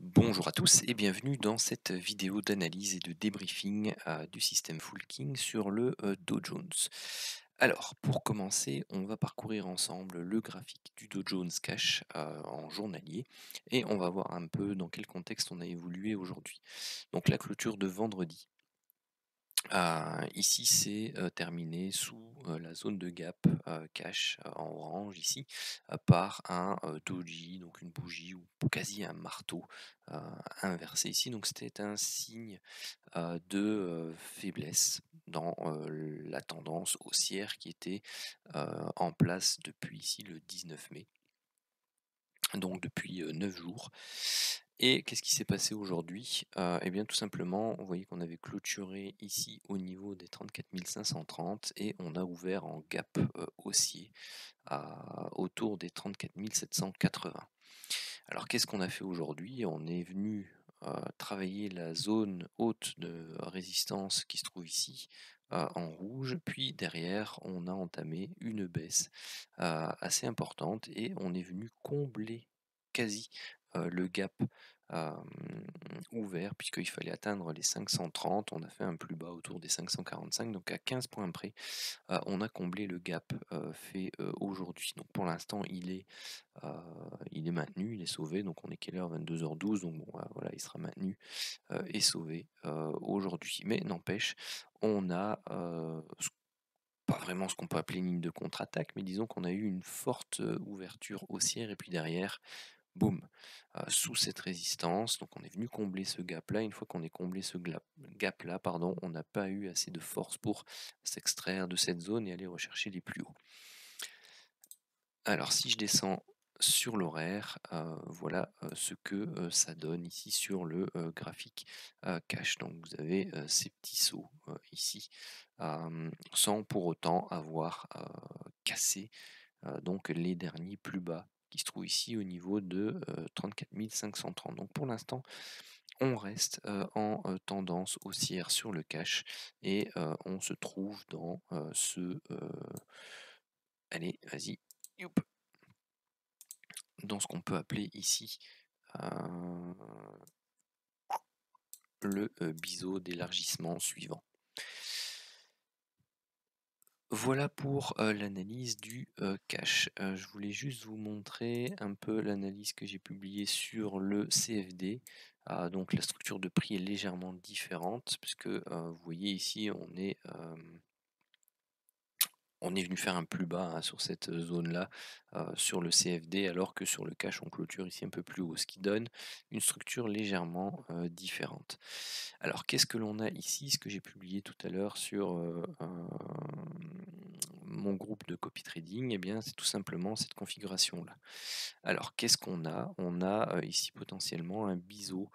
Bonjour à tous et bienvenue dans cette vidéo d'analyse et de débriefing du système Full King sur le Dow Jones. Alors, pour commencer, on va parcourir ensemble le graphique du Dow Jones Cash en journalier et on va voir un peu dans quel contexte on a évolué aujourd'hui. Donc la clôture de vendredi. Ici, c'est terminé sous la zone de gap cash en orange ici par un doji, donc une bougie ou quasi un marteau euh, inversé ici. Donc c'était un signe de faiblesse dans la tendance haussière qui était en place depuis ici le 19 mai, donc depuis 9 jours. Et qu'est-ce qui s'est passé aujourd'hui? Eh bien tout simplement, vous voyez qu'on avait clôturé ici au niveau des 34 530 et on a ouvert en gap haussier autour des 34 780. Alors qu'est-ce qu'on a fait aujourd'hui? On est venu travailler la zone haute de résistance qui se trouve ici en rouge, puis derrière on a entamé une baisse assez importante et on est venu combler quasi le gap euh, ouvert puisqu'il fallait atteindre les 530. On a fait un plus bas autour des 545, donc à 15 points près on a comblé le gap fait aujourd'hui. Donc pour l'instant euh, il est maintenu, il est sauvé, donc on est quelle heure? 22h12, donc bon, voilà, il sera maintenu et sauvé aujourd'hui. Mais n'empêche, on a pas vraiment ce qu'on peut appeler une ligne de contre-attaque, mais disons qu'on a eu une forte ouverture haussière et puis derrière, boum, sous cette résistance, donc on est venu combler ce gap-là. Une fois qu'on est comblé ce gap-là, pardon, on n'a pas eu assez de force pour s'extraire de cette zone et aller rechercher les plus hauts. Alors si je descends sur l'horaire, voilà ce que ça donne ici sur le graphique cash. Donc vous avez ces petits sauts ici, sans pour autant avoir cassé donc les derniers plus bas qui se trouvent ici au niveau de 34 530. Donc pour l'instant, on reste en tendance haussière sur le cash et on se trouve dans allez, vas-y, youp, dans ce qu'on peut appeler ici euh, le biseau d'élargissement suivant. Voilà pour l'analyse du cash. Je voulais juste vous montrer un peu l'analyse que j'ai publiée sur le CFD. Donc la structure de prix est légèrement différente puisque vous voyez ici on est venu faire un plus bas sur cette zone-là, sur le CFD, alors que sur le cash, on clôture ici un peu plus haut, ce qui donne une structure légèrement différente. Alors, qu'est-ce que l'on a ici? Ce que j'ai publié tout à l'heure sur mon groupe de copy trading, eh bien, c'est tout simplement cette configuration-là. Alors, qu'est-ce qu'on a? On a ici potentiellement un biseau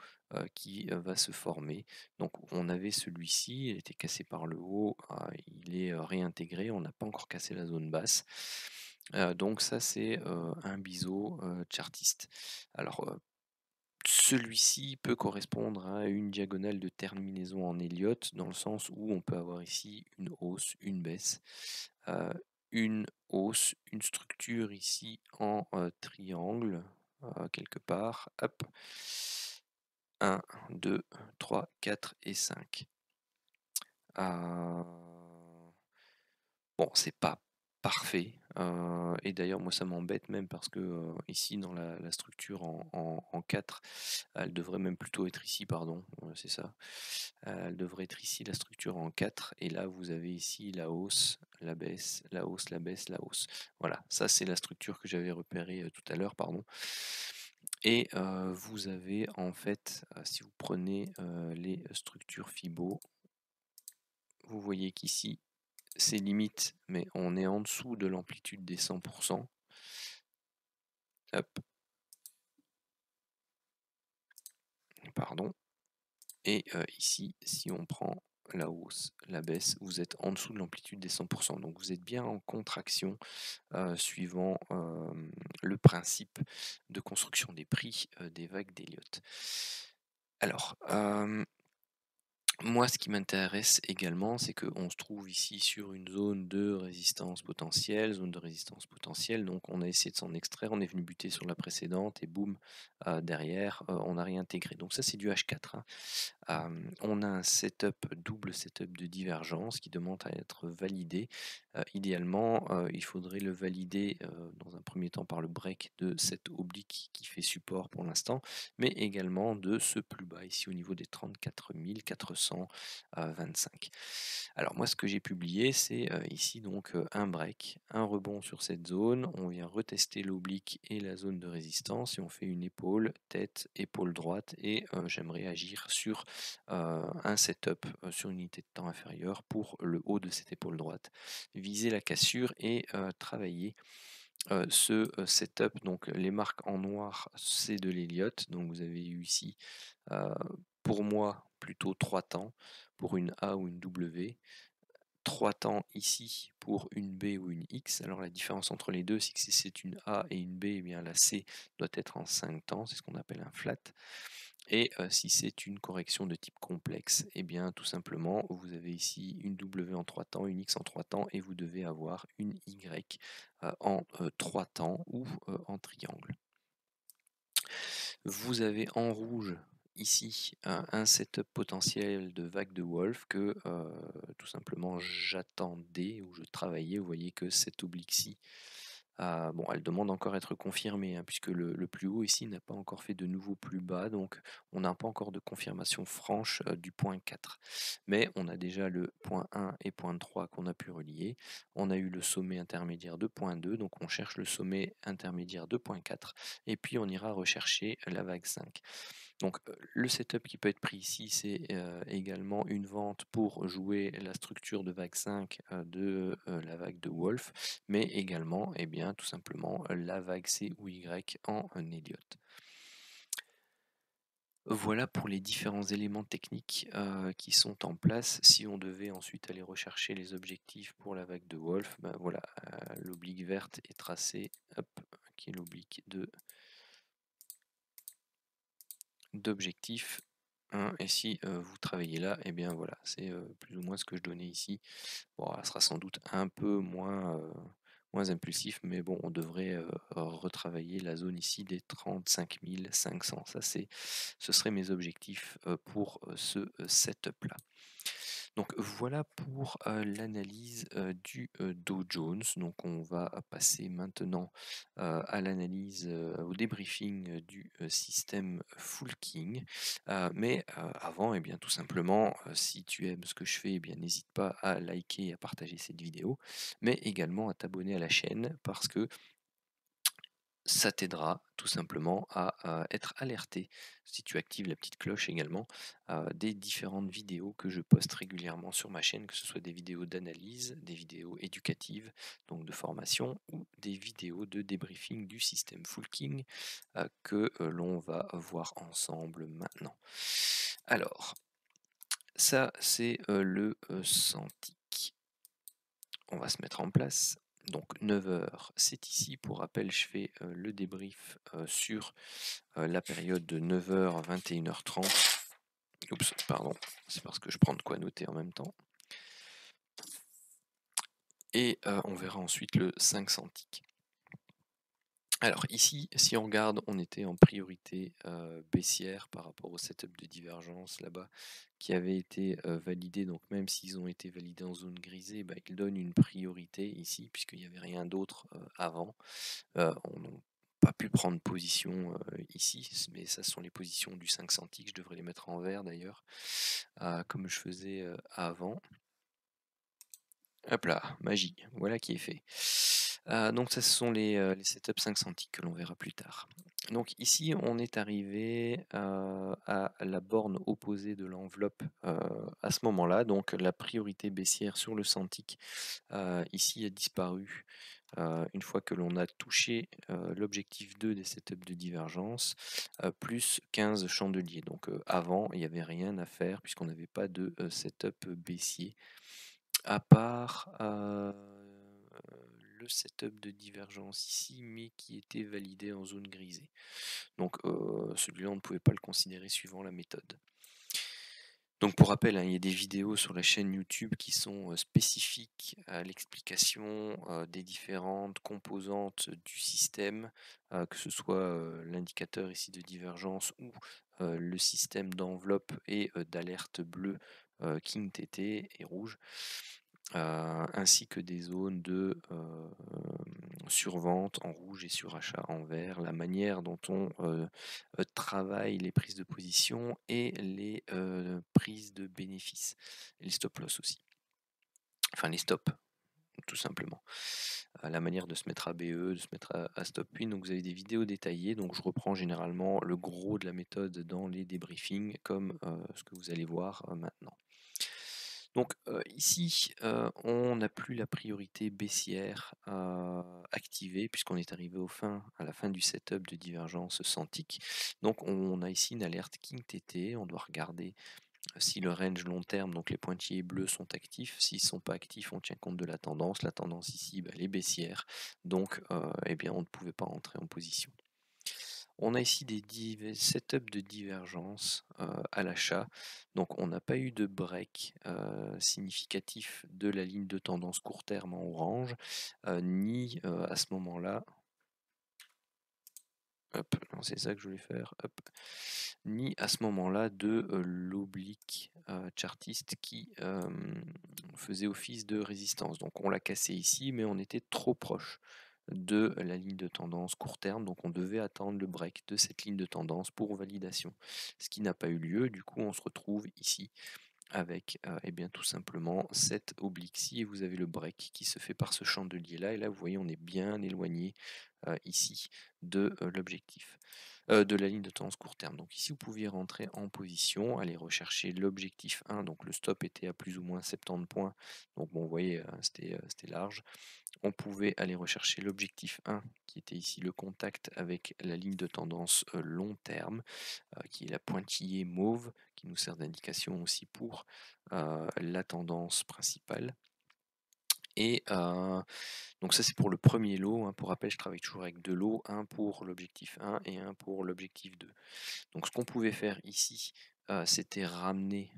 qui va se former. Donc, on avait celui-ci, il était cassé par le haut, il est réintégré, on n'a pas encore cassé la zone basse. Donc, ça, c'est un biseau chartiste. Alors, celui-ci peut correspondre à une diagonale de terminaison en Elliott, dans le sens où on peut avoir ici une hausse, une baisse, euh, une hausse, une structure ici en triangle, quelque part, hop, 1, 2, 3, 4 et 5. Bon, c'est pas parfait. Et d'ailleurs, moi, ça m'embête même parce que ici, dans la structure en 4, elle devrait même plutôt être ici, pardon, c'est ça. Elle devrait être ici, la structure en 4. Et là, vous avez ici la hausse, la baisse, la hausse, la baisse, la hausse. Voilà, ça, c'est la structure que j'avais repérée tout à l'heure, pardon. Et vous avez, en fait, si vous prenez les structures Fibo, vous voyez qu'ici, c'est limite, mais on est en dessous de l'amplitude des 100%. Hop. Pardon. Et ici, si on prend la hausse, la baisse, vous êtes en dessous de l'amplitude des 100%. Donc vous êtes bien en contraction suivant le principe de construction des prix des vagues d'Elliott. Alors, Moi, ce qui m'intéresse également, c'est qu'on se trouve ici sur une zone de résistance potentielle, donc on a essayé de s'en extraire, on est venu buter sur la précédente et boum, derrière, on a réintégré. Donc ça, c'est du H4, hein. On a un double setup de divergence qui demande à être validé. Idéalement, il faudrait le valider, dans un premier temps par le break de cet oblique qui fait support pour l'instant, mais également de ce plus bas ici au niveau des 34 425. Alors moi ce que j'ai publié c'est, ici donc, un break, un rebond sur cette zone, on vient retester l'oblique et la zone de résistance et on fait une épaule, tête, épaule droite et j'aimerais agir sur un setup sur une unité de temps inférieure pour le haut de cette épaule droite. Viser la cassure et travailler ce setup. Donc les marques en noir, c'est de l'Elliott. Donc vous avez eu ici, euh, pour moi, plutôt 3 temps pour une A ou une W. 3 temps ici pour une B ou une X. Alors la différence entre les deux, c'est que si c'est une A et une B, eh bien la C doit être en 5 temps, c'est ce qu'on appelle un flat. Et si c'est une correction de type complexe, eh bien tout simplement, vous avez ici une W en 3 temps, une X en 3 temps, et vous devez avoir une Y en 3 temps ou en triangle. Vous avez en rouge ici un setup potentiel de vague de Wolf que tout simplement j'attendais ou je travaillais. Vous voyez que cette oblique-ci, bon, elle demande encore à être confirmée, hein, puisque le plus haut ici n'a pas encore fait de nouveau plus bas, donc on n'a pas encore de confirmation franche du point 4. Mais on a déjà le point 1 et point 3 qu'on a pu relier. On a eu le sommet intermédiaire de point 2, donc on cherche le sommet intermédiaire de point 4, et puis on ira rechercher la vague 5. Donc le setup qui peut être pris ici, c'est également une vente pour jouer la structure de vague 5 de la vague de Wolf, mais également, eh bien, tout simplement, la vague C ou Y en Elliott. Voilà pour les différents éléments techniques qui sont en place. Si on devait ensuite aller rechercher les objectifs pour la vague de Wolf, ben voilà, l'oblique verte est tracée, hop, qui est l'oblique d'objectif. Et si vous travaillez là, et bien voilà, c'est plus ou moins ce que je donnais ici. Bon, elle sera sans doute un peu moins impulsif, mais bon, on devrait retravailler la zone ici des 35 500. Ce seraient mes objectifs pour ce setup-là. Donc voilà pour l'analyse du Dow Jones. Donc on va passer maintenant à l'analyse, au débriefing du système Full King. Mais avant, eh bien, tout simplement, si tu aimes ce que je fais, eh bien, n'hésite pas à liker et à partager cette vidéo, mais également à t'abonner à la chaîne parce que ça t'aidera tout simplement à être alerté, si tu actives la petite cloche également, des différentes vidéos que je poste régulièrement sur ma chaîne, que ce soit des vidéos d'analyse, des vidéos éducatives, donc de formation, ou des vidéos de débriefing du système Full King que l'on va voir ensemble maintenant. Alors, ça c'est le Santic. On va se mettre en place. Donc 9 heures, c'est ici. Pour rappel, je fais le débrief sur la période de 9 h à 21 h 30. Oups, pardon, c'est parce que je prends de quoi noter en même temps. Et on verra ensuite le 500 tick. Alors ici, si on regarde, on était en priorité baissière par rapport au setup de divergence là-bas qui avait été validé. Donc même s'ils ont été validés en zone grisée, bah, ils donnent une priorité ici puisqu'il n'y avait rien d'autre avant. On n'a pas pu prendre position ici, mais ça ce sont les positions du 500 tick. Je devrais les mettre en vert d'ailleurs, comme je faisais avant. Hop là, magie, voilà qui est fait. Donc ça, ce sont les setups 500 ticks que l'on verra plus tard. Donc ici, on est arrivé à la borne opposée de l'enveloppe à ce moment-là. Donc la priorité baissière sur le 100 tick ici a disparu une fois que l'on a touché l'objectif 2 des setups de divergence, plus 15 chandeliers. Donc avant, il n'y avait rien à faire puisqu'on n'avait pas de setup baissier à part le setup de divergence ici, mais qui était validé en zone grisée. Donc celui-là, on ne pouvait pas le considérer suivant la méthode. Donc pour rappel, hein, il y a des vidéos sur la chaîne YouTube qui sont spécifiques à l'explication des différentes composantes du système, que ce soit l'indicateur ici de divergence ou le système d'enveloppe et d'alerte bleue KingTT et rouge, ainsi que des zones de survente en rouge et surachat en vert, la manière dont on travaille les prises de position et les prises de bénéfices, et les stop loss aussi. Enfin les stops, tout simplement. La manière de se mettre à BE, de se mettre à stop win. Donc vous avez des vidéos détaillées. Donc je reprends généralement le gros de la méthode dans les débriefings, comme ce que vous allez voir maintenant. Donc ici, on n'a plus la priorité baissière activée puisqu'on est arrivé à la fin du setup de divergence sans tick. Donc on a ici une alerte King TT, on doit regarder si le range long terme, donc les pointillés bleus sont actifs. S'ils ne sont pas actifs, on tient compte de la tendance. La tendance ici, elle est baissière, donc eh bien, on ne pouvait pas entrer en position. On a ici des setups de divergence à l'achat. Donc on n'a pas eu de break significatif de la ligne de tendance court terme en orange, ni à ce moment-là, hop, non, c'est ça que je voulais faire, hop, ni à ce moment-là de l'oblique chartiste qui faisait office de résistance. Donc on l'a cassé ici, mais on était trop proche de la ligne de tendance court terme, donc on devait attendre le break de cette ligne de tendance pour validation, ce qui n'a pas eu lieu. Du coup on se retrouve ici avec eh bien, tout simplement cette oblique-ci, et vous avez le break qui se fait par ce chandelier là, et là vous voyez on est bien éloigné ici de l'objectif, de la ligne de tendance court terme. Donc ici vous pouviez rentrer en position, aller rechercher l'objectif 1, donc le stop était à plus ou moins 70 points, donc bon vous voyez c'était large. On pouvait aller rechercher l'objectif 1 qui était ici le contact avec la ligne de tendance long terme, qui est la pointillée mauve, qui nous sert d'indication aussi pour la tendance principale. Et donc ça c'est pour le premier lot, hein. Pour rappel, je travaille toujours avec deux lots, un pour l'objectif 1 et un pour l'objectif 2. Donc ce qu'on pouvait faire ici, c'était ramener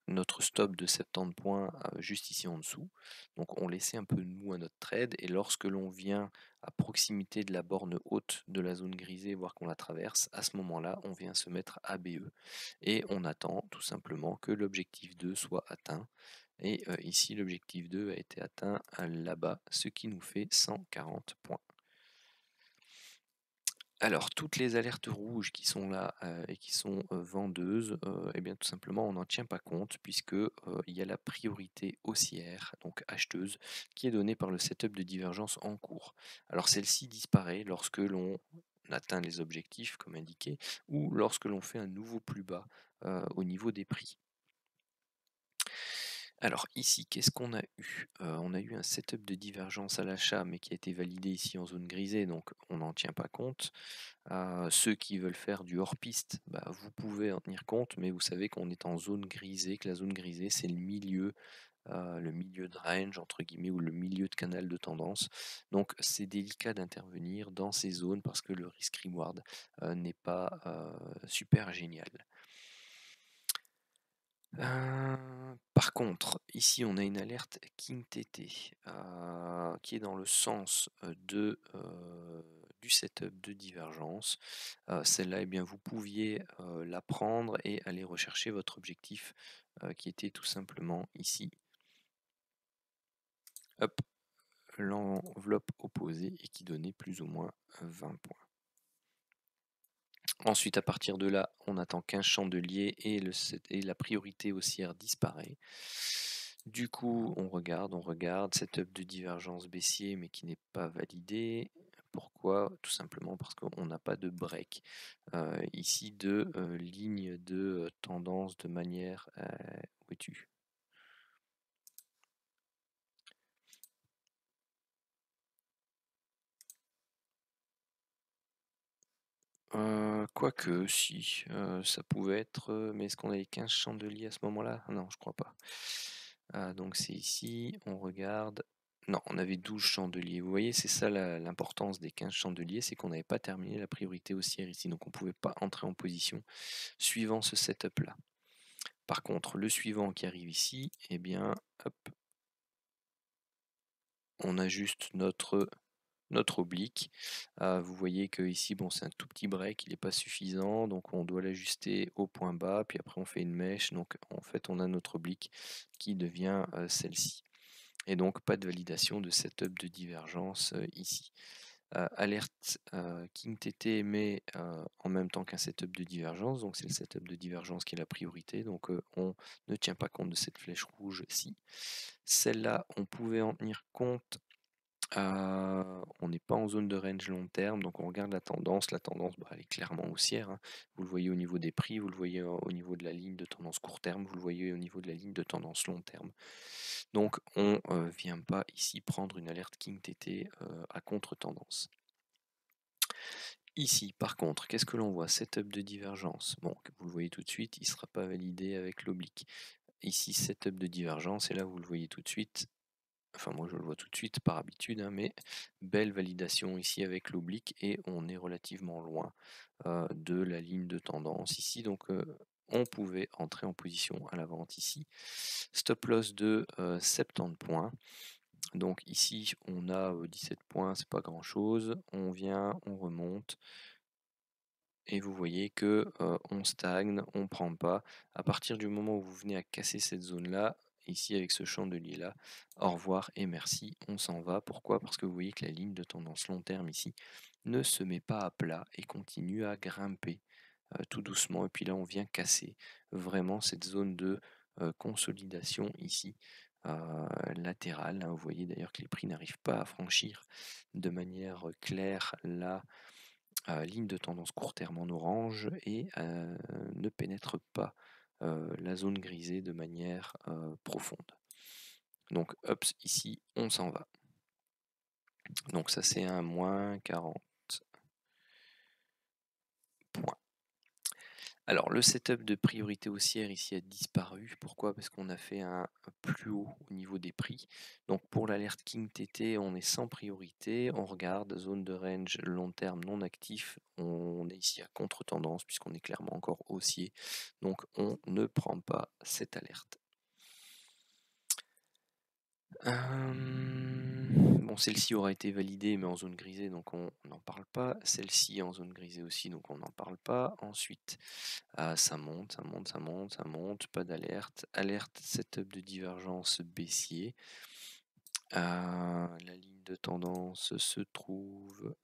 notre stop de 70 points juste ici en dessous. Donc on laissait un peu de mou à notre trade, et lorsque l'on vient à proximité de la borne haute de la zone grisée, voire qu'on la traverse, à ce moment-là, on vient se mettre à BE et on attend tout simplement que l'objectif 2 soit atteint. Et ici, l'objectif 2 a été atteint là-bas, ce qui nous fait 140 points. Alors, toutes les alertes rouges qui sont là et qui sont vendeuses, eh bien, tout simplement, on n'en tient pas compte puisque il y a la priorité haussière, donc acheteuse, qui est donnée par le setup de divergence en cours. Alors, celle-ci disparaît lorsque l'on atteint les objectifs, comme indiqué, ou lorsque l'on fait un nouveau plus bas au niveau des prix. Alors ici, qu'est-ce qu'on a eu? On a eu un setup de divergence à l'achat, mais qui a été validé ici en zone grisée, donc on n'en tient pas compte. Ceux qui veulent faire du hors-piste, bah, vous pouvez en tenir compte, mais vous savez qu'on est en zone grisée, que la zone grisée, c'est le milieu de range, entre guillemets, ou le milieu de canal de tendance. Donc c'est délicat d'intervenir dans ces zones parce que le risk-reward n'est pas super génial. Par contre, ici on a une alerte King TT qui est dans le sens du setup de divergence. Celle-là, eh bien, vous pouviez la prendre et aller rechercher votre objectif qui était tout simplement ici. Hop, l'enveloppe opposée et qui donnait plus ou moins 20 points. Ensuite, à partir de là, on attend qu'un chandelier et la priorité haussière disparaît. Du coup, on regarde, setup de divergence baissier mais qui n'est pas validé. Pourquoi? Tout simplement parce qu'on n'a pas de break ici de ligne de tendance de manière... où es-tu? Quoique, si, ça pouvait être, mais est-ce qu'on avait 15 chandeliers à ce moment-là? Non, je crois pas. Donc c'est ici, on regarde. Non, on avait 12 chandeliers. Vous voyez, c'est ça l'importance des 15 chandeliers, c'est qu'on n'avait pas terminé la priorité haussière ici, donc on ne pouvait pas entrer en position suivant ce setup-là. Par contre, le suivant qui arrive ici, eh bien, hop, on ajuste notre oblique. Vous voyez que ici, bon, c'est un tout petit break, il n'est pas suffisant, donc on doit l'ajuster au point bas, puis après on fait une mèche, donc en fait on a notre oblique qui devient celle-ci. Et donc pas de validation de setup de divergence ici. Alerte KingTT émet en même temps qu'un setup de divergence, donc c'est le setup de divergence qui est la priorité, donc on ne tient pas compte de cette flèche rouge-ci. Celle-là, on pouvait en tenir compte. On n'est pas en zone de range long terme, donc on regarde la tendance. La tendance, elle est clairement haussière, hein. Vous le voyez au niveau des prix, vous le voyez au niveau de la ligne de tendance court terme, vous le voyez au niveau de la ligne de tendance long terme. Donc on ne vient pas ici prendre une alerte KingTT à contre-tendance. Ici, par contre, qu'est-ce que l'on voit? Setup de divergence. Bon, vous le voyez tout de suite, il ne sera pas validé avec l'oblique. Ici, setup de divergence, et là, vous le voyez tout de suite. Enfin, moi, je le vois tout de suite par habitude, hein, mais belle validation ici avec l'oblique, et on est relativement loin de la ligne de tendance ici. Donc, on pouvait entrer en position à la vente ici. Stop loss de 70 points. Donc ici, on a 17 points, c'est pas grand chose. On vient, on remonte. Et vous voyez que on stagne, on prend pas. À partir du moment où vous venez à casser cette zone-là, ici avec ce champ de lilas, au revoir et merci, on s'en va. Pourquoi? Parce que vous voyez que la ligne de tendance long terme ici ne se met pas à plat et continue à grimper tout doucement. Et puis là, on vient casser vraiment cette zone de consolidation ici. Latérale, hein. Vous voyez d'ailleurs que les prix n'arrivent pas à franchir de manière claire là ligne de tendance court terme en orange et ne pénètre pas la zone grisée de manière profonde. Donc hop, ici, on s'en va. Donc ça c'est un moins 40 points. Alors le setup de priorité haussière ici a disparu. Pourquoi? Parce qu'on a fait un plus haut au niveau des prix. Donc pour l'alerte KingTT, on est sans priorité. On regarde zone de range long terme non actif. On est ici à contre-tendance puisqu'on est clairement encore haussier. Donc on ne prend pas cette alerte. Bon, celle-ci aura été validée, mais en zone grisée, donc on n'en parle pas. Celle-ci en zone grisée aussi, donc on n'en parle pas. Ensuite, ça monte, ça monte, ça monte, ça monte, pas d'alerte. Alerte setup de divergence baissier. La ligne de tendance se trouve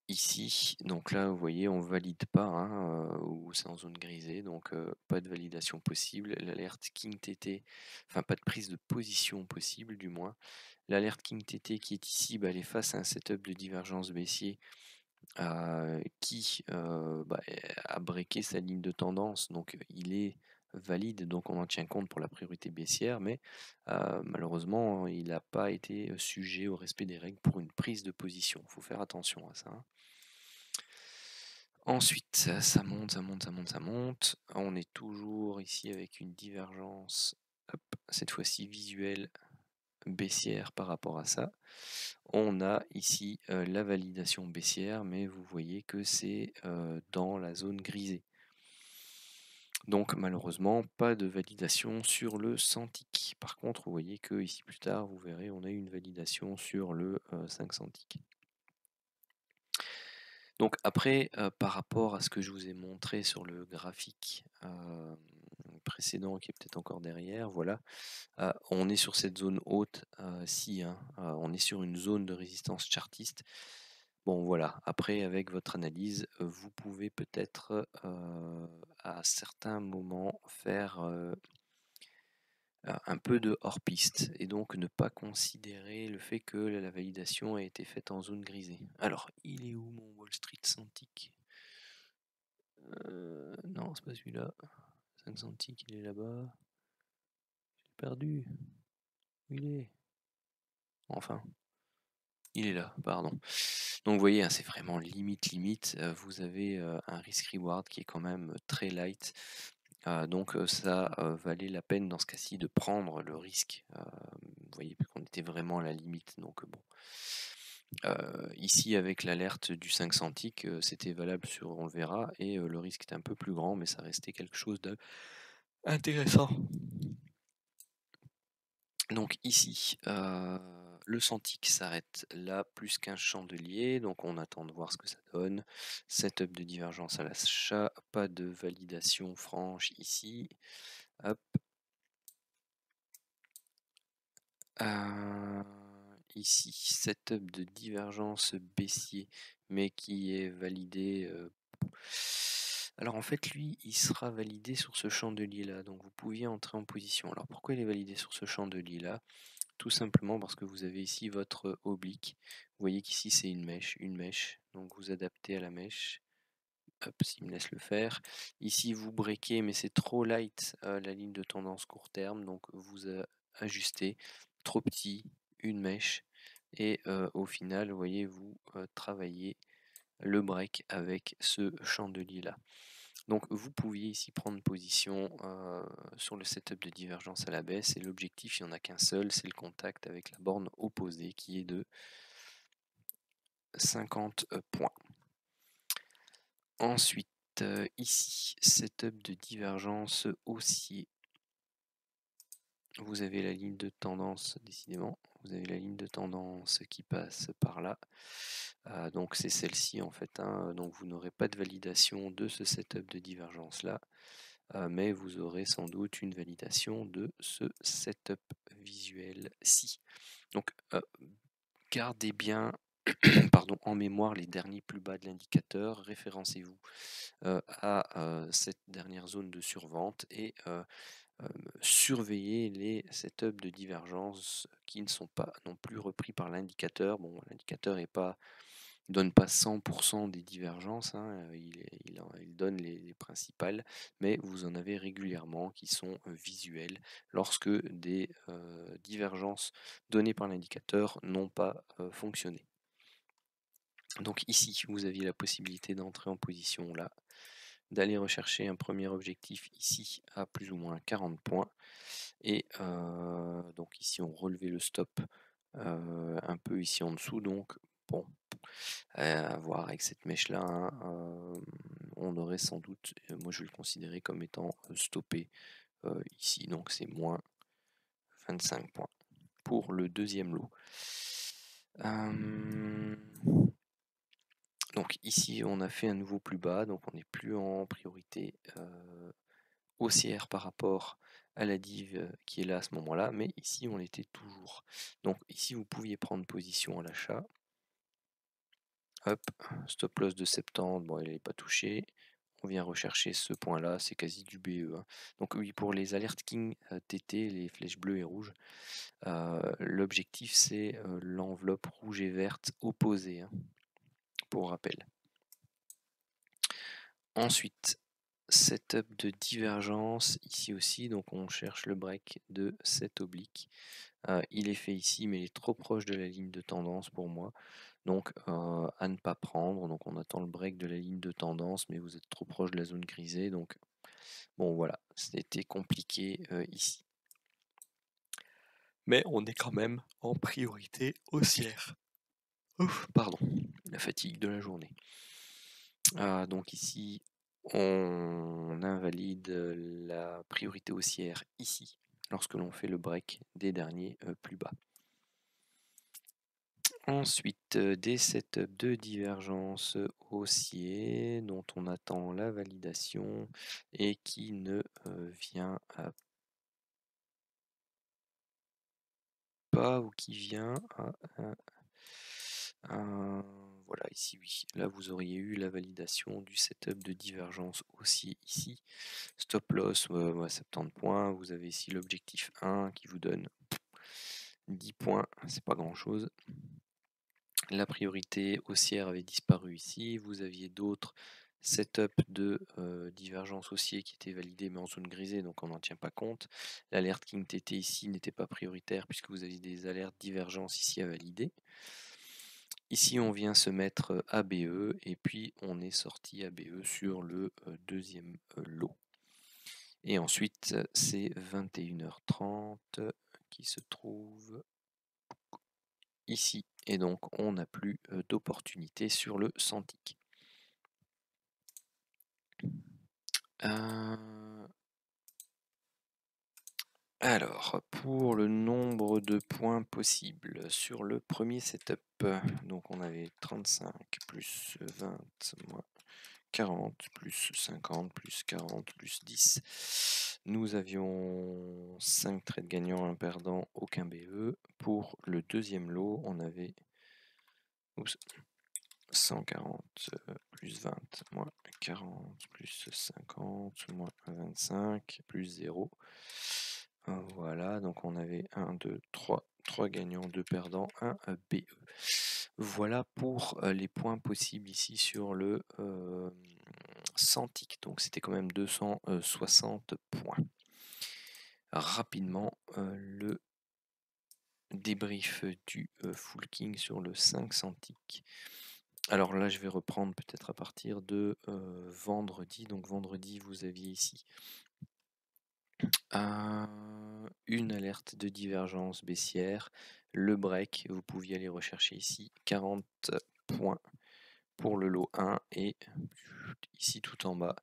ici. Donc là, vous voyez, on valide pas, hein, ou c'est en zone grisée, donc pas de validation possible. L'alerte KingTT, enfin pas de prise de position possible du moins. L'alerte KingTT qui est ici, elle est face à un setup de divergence baissier qui a breaké sa ligne de tendance, donc il est valide, donc on en tient compte pour la priorité baissière, mais malheureusement il n'a pas été sujet au respect des règles pour une prise de position. Il faut faire attention à ça, hein. Ensuite, ça monte, ça monte, ça monte, ça monte. On est toujours ici avec une divergence, hop, cette fois-ci visuelle baissière par rapport à ça. On a ici la validation baissière, mais vous voyez que c'est dans la zone grisée. Donc malheureusement, pas de validation sur le 100 tick. Par contre, vous voyez que ici plus tard, vous verrez, on a eu une validation sur le 500 tick. Donc après, par rapport à ce que je vous ai montré sur le graphique précédent qui est peut-être encore derrière, voilà, on est sur cette zone haute, si, hein, on est sur une zone de résistance chartiste. Bon voilà, après avec votre analyse, vous pouvez peut-être à certains moments faire un peu de hors-piste et donc ne pas considérer le fait que la validation a été faite en zone grisée. Alors, il est où mon Wall Street 100 tick? Non, c'est pas celui-là. 500 tick, il est là-bas. J'ai perdu. Où il est? Enfin, il est là, pardon. Donc vous voyez, hein, c'est vraiment limite. Vous avez un risk-reward qui est quand même très light. Donc ça valait la peine dans ce cas-ci de prendre le risque. Vous voyez qu'on était vraiment à la limite. Donc bon. Ici avec l'alerte du 5 centiques, c'était valable sur on le verra et le risque était un peu plus grand, mais ça restait quelque chose d'intéressant. Donc ici, le centilique s'arrête là, plus qu'un chandelier, donc on attend de voir ce que ça donne. Setup de divergence à l'achat, pas de validation franche ici. Hop. Euh, Ici, setup de divergence baissier, mais qui est validé. Alors en fait, lui, il sera validé sur ce chandelier là, donc vous pouviez entrer en position. Alors pourquoi il est validé sur ce chandelier là? Tout simplement parce que vous avez ici votre oblique. Vous voyez qu'ici c'est une mèche. Donc vous adaptez à la mèche. Hop, s'il me laisse le faire. Ici vous breakez, mais c'est trop light la ligne de tendance court terme. Donc vous ajustez. Trop petit, une mèche. Et au final, vous voyez, vous travaillez le break avec ce chandelier là. Donc vous pouviez ici prendre position sur le setup de divergence à la baisse et l'objectif, il n'y en a qu'un seul, c'est le contact avec la borne opposée qui est de 50 points. Ensuite, ici, setup de divergence haussier. Vous avez la ligne de tendance, décidément, vous avez la ligne de tendance qui passe par là. Donc c'est celle-ci en fait, hein. Donc vous n'aurez pas de validation de ce setup de divergence là. Mais vous aurez sans doute une validation de ce setup visuel-ci. Donc gardez bien pardon, en mémoire les derniers plus bas de l'indicateur, référencez-vous à cette dernière zone de survente et surveillez les setups de divergence qui ne sont pas non plus repris par l'indicateur. Bon, l'indicateur est pas donne pas 100% des divergences, hein, il donne les principales, mais vous en avez régulièrement qui sont visuelles lorsque des divergences données par l'indicateur n'ont pas fonctionné. Donc ici, vous aviez la possibilité d'entrer en position là, d'aller rechercher un premier objectif ici à plus ou moins 40 points, et donc ici on relevait le stop un peu ici en dessous, donc bon, à voir avec cette mèche-là, hein, on aurait sans doute, moi je vais le considérer comme étant stoppé ici, donc c'est moins 25 points pour le deuxième lot. Donc ici on a fait un nouveau plus bas, donc on n'est plus en priorité haussière par rapport à la div qui est là à ce moment-là, mais ici on l'était toujours. Donc ici vous pouviez prendre position à l'achat. Hop, stop loss de 70, bon, il n'est pas touché. On vient rechercher ce point-là, c'est quasi du BE, hein. Donc oui, pour les alertes King TT, les flèches bleues et rouges, l'objectif c'est l'enveloppe rouge et verte opposée, hein, pour rappel. Ensuite, setup de divergence ici aussi, donc on cherche le break de cet oblique. Il est fait ici, mais il est trop proche de la ligne de tendance pour moi. Donc à ne pas prendre. Donc on attend le break de la ligne de tendance, mais vous êtes trop proche de la zone grisée. Donc bon voilà, c'était compliqué ici. Mais on est quand même en priorité haussière. Ouf, pardon, la fatigue de la journée. Donc ici, on invalide la priorité haussière ici, lorsque l'on fait le break des derniers plus bas. Ensuite, des setups de divergence haussier dont on attend la validation et qui ne vient pas, ou qui vient voilà, ici oui. Là vous auriez eu la validation du setup de divergence haussier ici. Stop loss 70 points. Vous avez ici l'objectif 1 qui vous donne 10 points, c'est pas grand chose. La priorité haussière avait disparu ici. Vous aviez d'autres setups de divergence haussier qui étaient validés mais en zone grisée, donc on n'en tient pas compte. L'alerte King TT ici n'était pas prioritaire puisque vous aviez des alertes divergence ici à valider. Ici on vient se mettre ABE et puis on est sorti ABE sur le deuxième lot. Et ensuite c'est 21h30 qui se trouve ici et donc on n'a plus d'opportunité sur le 100 ticks. Alors, pour le nombre de points possibles sur le premier setup, donc on avait 35 plus 20 moins 40 plus 50 plus 40 plus 10. Nous avions 5 trades gagnants, un perdant, aucun BE. Pour le deuxième lot, on avait 140 plus 20 moins 40 plus 50 moins 25 plus 0. Voilà, donc on avait 1, 2, 3 gagnants, 2 perdants, 1 BE. Voilà pour les points possibles ici sur le 100 ticks. Donc c'était quand même 260 points. Rapidement, le débrief du Full King sur le 500 ticks. Alors là, je vais reprendre peut-être à partir de vendredi. Donc vendredi, vous aviez ici une alerte de divergence baissière. Le break, vous pouviez aller rechercher ici 40 points pour le lot 1 et ici tout en bas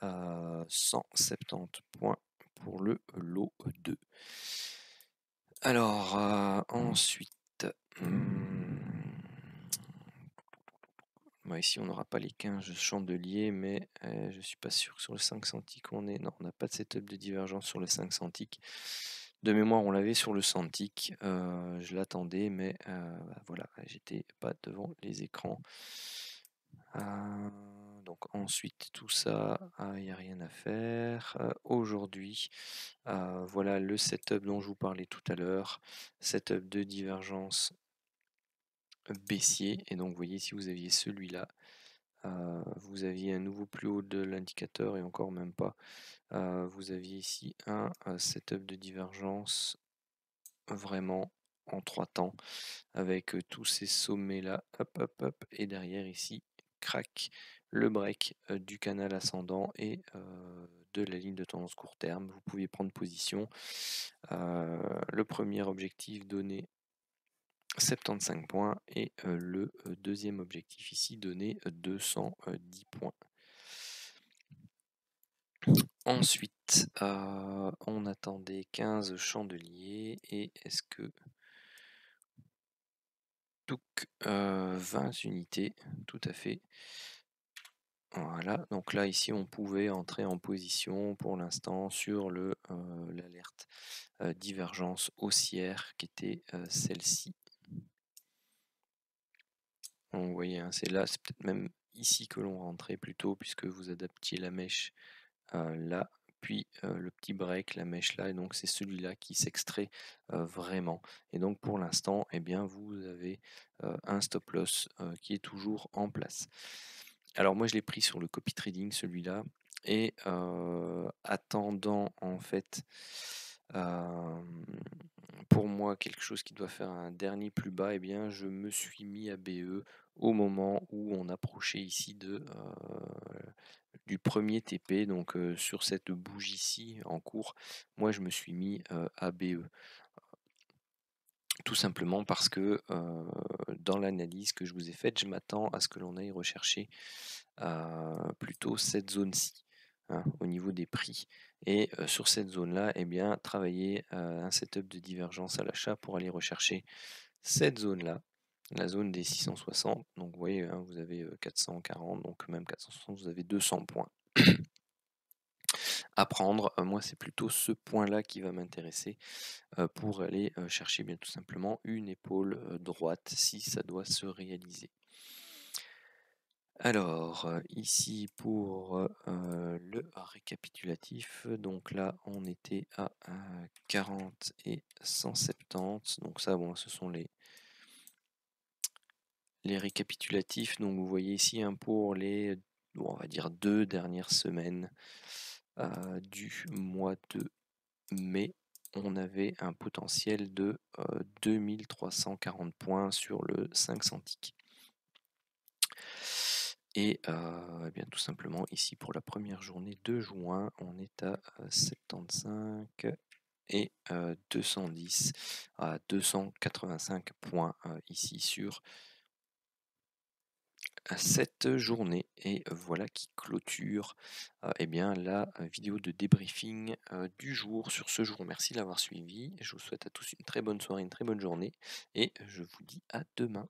170 points pour le lot 2. Alors ensuite, ici on n'aura pas les 15 chandeliers, mais je suis pas sûr que sur le 500 ticks on est. Non, on n'a pas de setup de divergence sur le 500 ticks. De mémoire, on l'avait sur le 100 ticks. Je l'attendais, mais voilà, j'étais pas devant les écrans. Donc ensuite tout ça, il n'y a rien à faire. Aujourd'hui, voilà le setup dont je vous parlais tout à l'heure. Setup de divergence baissier. Et donc vous voyez, si vous aviez celui-là, vous aviez un nouveau plus haut de l'indicateur et encore même pas. Vous aviez ici un setup de divergence vraiment en 3 temps avec tous ces sommets là, hop hop hop, et derrière ici, crac, le break du canal ascendant et de la ligne de tendance court terme. Vous pouvez prendre position. Le premier objectif donné 75 points et le deuxième objectif ici donné 210 points. Ensuite, on attendait 15 chandeliers et est-ce que 20 unités, tout à fait. Voilà, donc là ici on pouvait entrer en position pour l'instant sur le l'alerte divergence haussière qui était celle-ci. Vous voyez, hein, c'est là, c'est peut-être même ici que l'on rentrait plutôt puisque vous adaptiez la mèche là, puis le petit break, la mèche là, et donc c'est celui-là qui s'extrait vraiment. Et donc pour l'instant, eh bien, vous avez un stop loss qui est toujours en place. Alors moi je l'ai pris sur le copy trading celui-là et attendant en fait pour moi quelque chose qui doit faire un dernier plus bas, eh bien je me suis mis à BE au moment où on approchait ici du premier TP, donc sur cette bougie-ci en cours, moi je me suis mis à BE. Tout simplement parce que dans l'analyse que je vous ai faite, je m'attends à ce que l'on aille rechercher plutôt cette zone-ci, hein, au niveau des prix. Et sur cette zone-là, eh bien, travailler un setup de divergence à l'achat pour aller rechercher cette zone-là, la zone des 660. Donc vous voyez, hein, vous avez 440, donc même 460, vous avez 200 points à prendre. Moi, c'est plutôt ce point-là qui va m'intéresser pour aller chercher bien tout simplement une épaule droite si ça doit se réaliser. Alors, ici pour le récapitulatif, donc là on était à 40 et 170, donc ça bon, ce sont les récapitulatifs, donc vous voyez ici hein, pour les, on va dire 2 dernières semaines du mois de mai, on avait un potentiel de 2340 points sur le 500 ticks. Et eh bien tout simplement ici pour la première journée de juin, on est à 75 et 210 à 285 points ici sur cette journée. Et voilà qui clôture eh bien, la vidéo de débriefing du jour sur ce jour. Merci de l'avoir suivi. Je vous souhaite à tous une très bonne soirée, une très bonne journée et je vous dis à demain.